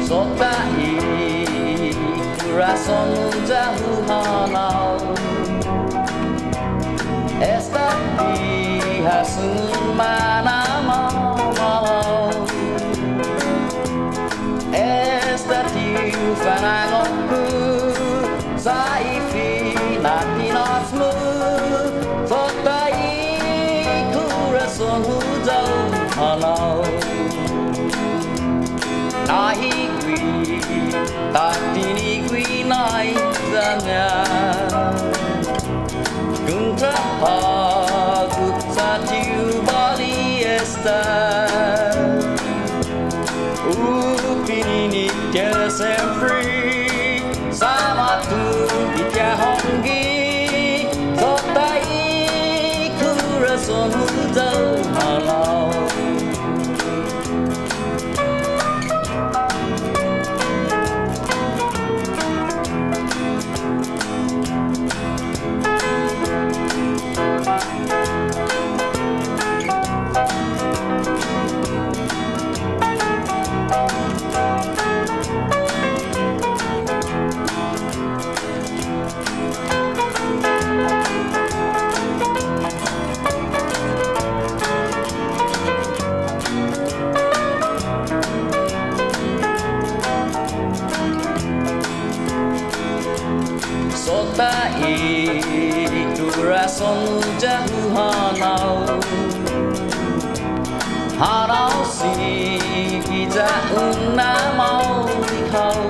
Sotta Y Corasonho jauh hanau Este Sungon Mina'Måno Este Fanachu sai Fino Sotta Y Corasonho jauh hanau Nahi qui tatini qui nai zanya Gunta hagu satiu bali este Upini que sempre sama tu itia hongi Sotta Y Corasonho jauh hanau Sotta Y Corasonho jauh hanau Hanau si jauh mau dikau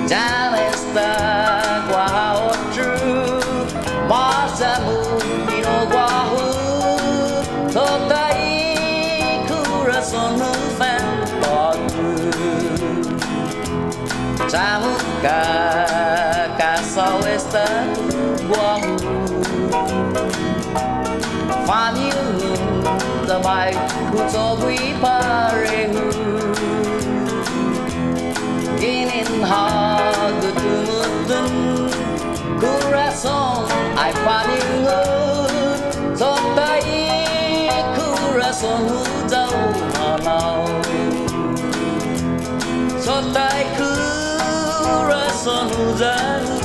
Jangan este guaotru Masa mungkin guahu Sotta Y Corasonho fan bagu Chamuka kasau este guahu Faniu damai kutogui parehu Ginen hagutumutun Corasonho ai faniu Sotta Y Corasonho jauh hanau Sotta Y Corasonho jauh